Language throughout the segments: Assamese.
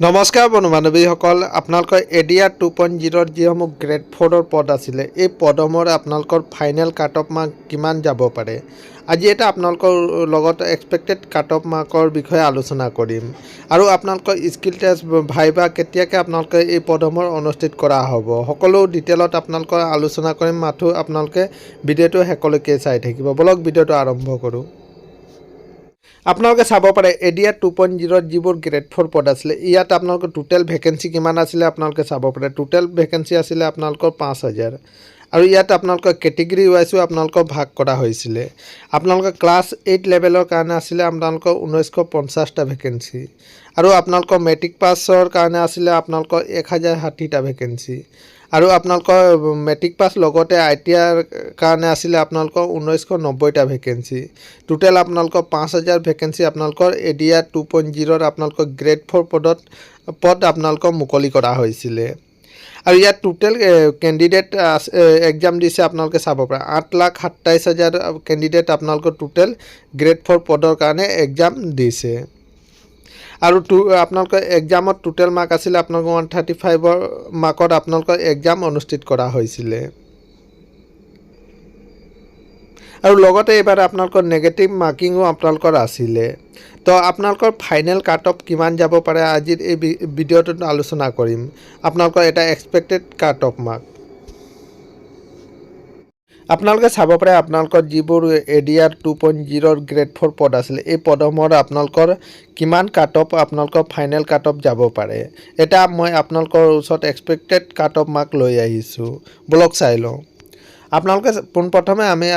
নমস্কাৰ বন্ধু বান্ধৱীসকল, আপোনালোকৰ এডিআৰ 2.0 যিসমূহ গ্ৰেড 4ৰ পদ আছিলে, এই পদসমূহৰ আপোনালোকৰ ফাইনেল কাট অফ মাৰ্ক কিমান যাব পাৰে। আজি এটা আপোনালোকৰ লগত এক্সপেক্টেড কাট অফ মাৰ্কৰ বিষয়ে আলোচনা কৰিম আৰু আপোনালোকৰ স্কিল টেষ্ট ভাইবা কেতিয়াকৈ আপোনালোকে এই পদসমূহ অনুষ্ঠিত কৰা হ'ব, সকলো ডিটেইলত আপোনালোকৰ আলোচনা কৰিম। মাথো আপোনালোকে ভিডিঅ'টো শেষলৈকে চাই থাকিব। বলক ভিডিঅ'টো আৰম্ভ কৰোঁ। আপোনালোকে চাব পাৰে এডিআৰ 2.0 যিবোৰ গ্ৰেড 4 পদ আছিলে, ইয়াত আপোনালোকৰ টোটেল ভেকেঞ্চি কিমান আছিলে আপোনালোকে চাব পাৰে। টোটেল ভেকেঞ্চি আছিলে আপোনালোকৰ 5000 আৰু ইয়াত আপোনালোকৰ কেটেগৰী ৱাইজো আপোনালোকক ভাগ কৰা হৈছিলে। আপোনালোকৰ ক্লাছ 8 লেভেলৰ কাৰণে আছিলে আপোনালোকৰ 1950টা ভেকেঞ্চি আৰু আপোনালোকৰ মেট্ৰিক পাছৰ কাৰণে আছিলে আপোনালোকৰ 1060টা ভেকেঞ্চি আৰু আপোনালোকৰ মেট্ৰিক পাছ লগতে ITR কাৰণে আছিলে আপোনালোকৰ 1990টা ভেকেঞ্চি। টোটেল আপোনালোকৰ 5000 ভেকেঞ্চি আপোনালোকৰ এডিআৰ 2.0 আপোনালোকৰ গ্ৰেড 4 পদ আপোনালোকৰ মুকলি কৰা হৈছিলে। আৰু ইয়াত টোটেল কেণ্ডিডেট এক্সাম দিছে আপোনালোকে চাব পাৰে 8,27,000 কেণ্ডিডেট আপোনালোকৰ টোটেল গ্ৰেড 4 পদৰ কাৰণে এক্সাম দিছে। আৰু আপোনালোকৰ এক্সামত টোটেল মাৰ্ক আছিলে আপোনালোকৰ 135 মাৰ্কত আপোনালোকৰ এক্সাম অনুষ্ঠিত কৰা হৈছিলে। আৰু লগতে এইবাৰ আপোনালোকৰ নেগেটিভ মাৰ্কিঙো আপোনালোকৰ আছিলে। তো আপোনালোকৰ ফাইনেল কাট অফ কিমান যাব পাৰে আজিৰ এই ভিডিঅ'টোত আলোচনা কৰিম। আপোনালোকৰ এটা এক্সপেক্টেড কাট অফ মাৰ্ক আপোনালোকে চাব পাৰে। আপোনালোকৰ যিবোৰ এডিআৰ 2.0 গ্ৰেড 4 পদ আছিলে, এই পদসমূহৰ আপোনালোকৰ কিমান কাট অফ আপোনালোকৰ ফাইনেল কাট অফ যাব পাৰে। এটা মই আপোনালোকৰ ওচৰত এক্সপেক্টেড কাট অফ মাৰ্ক লৈ আহিছোঁ, ব্লক চাই লওঁ। আপোনালোকে পোনপ্ৰথমে আমি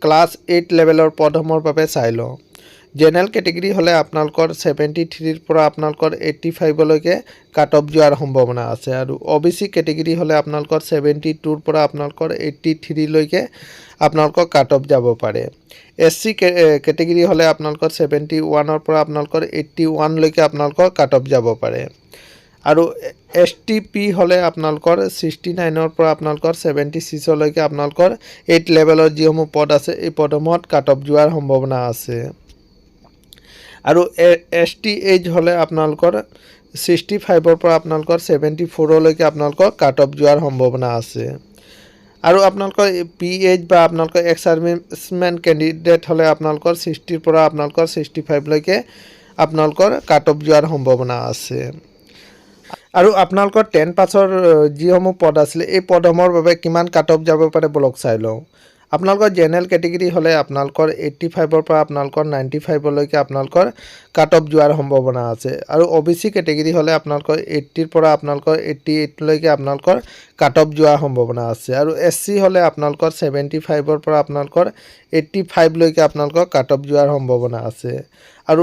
ক্লাছ 8 লেভেলৰ পদসমূহৰ বাবে চাই লওঁ। জেনেৰেল কেটেগৰী হ'লে আপোনালোকৰ 73ৰ পৰা আপোনালোকৰ 85লৈকে কাট অফ যোৱাৰ সম্ভাৱনা আছে আৰু OBC কেটেগৰী হ'লে আপোনালোকৰ 72ৰ পৰা আপোনালোকৰ 83লৈকে আপোনালোকৰ কাট অফ যাব পাৰে। SC কেটেগৰী হ'লে আপোনালোকৰ 71ৰ পৰা আপোনালোকৰ 81লৈকে আপোনালোকৰ কাট অফ যাব পাৰে আৰু STP হ'লে আপোনালোকৰ 69ৰ পৰা আপোনালোকৰ 76লৈকে আপোনালোকৰ 8 লেভেলৰ যিসমূহ পদ আছে, এই পদসমূহত কাট অফ যোৱাৰ সম্ভাৱনা আছে। আৰু STH হ'লে আপোনালোকৰ 65ৰ পৰা আপোনালোকৰ 74লৈকে আপোনালোকৰ কাট অফ যোৱাৰ সম্ভাৱনা আছে। আৰু আপোনালোকৰ PH বা আপোনালোকৰ এক্স ছাৰ্ভিচমেন কেণ্ডিডেট হ'লে আপোনালোকৰ 60ৰ পৰা আপোনালোকৰ 65লৈকে আপোনালোকৰ কাট অফ যোৱাৰ সম্ভাৱনা আছে। আৰু আপোনালোকৰ 10 পাছৰ যিসমূহ পদ আছিলে, এই পদসমূহৰ বাবে কিমান কাট অফ যাব পাৰে ব্লক চাই লওঁ। আপোনালোকৰ জেনেৰেল কেটেগৰী হ'লে আপোনালোকৰ 85ৰ পৰা আপোনালোকৰ 95লৈকে আপোনালোকৰ কাট অফ যোৱাৰ সম্ভাৱনা আছে আৰু OBC কেটেগৰী হ'লে আপোনালোকৰ 80ৰ পৰা আপোনালোকৰ 88লৈকে আপোনালোকৰ কাট অফ যোৱাৰ সম্ভাৱনা আছে আৰু SC হ'লে আপোনালোকৰ 75ৰ পৰা আপোনালোকৰ 85লৈকে আপোনালোকৰ কাট অফ যোৱাৰ সম্ভাৱনা আছে আৰু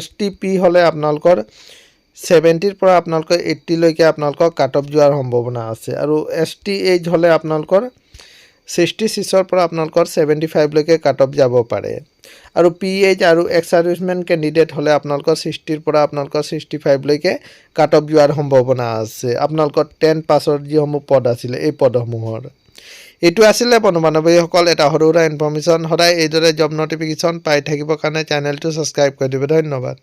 STP হ'লে আপোনালোকৰ 70ৰ পৰা আপোনালোকৰ 80লৈকে আপোনালোকৰ কাট অফ যোৱাৰ সম্ভাৱনা আছে আৰু STH হ'লে আপোনালোকৰ 66ৰ পৰা আপোনালোকৰ 75লৈকে কাট অফ যাব পাৰে আৰু PH আৰু এক্স ছাৰ্ভিচমেন কেণ্ডিডেট হ'লে আপোনালোকৰ 60ৰ পৰা আপোনালোকৰ 65লৈকে কাট অফ যোৱাৰ সম্ভাৱনা আছে। আপোনালোকৰ 10 পাছৰ যিসমূহ পদ আছিলে, এই পদসমূহৰ এইটো আছিলে বন্ধু বান্ধৱীসকল এটা সৰু সুৰা ইনফৰ্মেশ্যন। সদায় এইদৰে জব নটিফিকেশ্যন পাই থাকিবৰ কাৰণে চেনেলটো ছাবস্ক্ৰাইব কৰি দিব। ধন্যবাদ।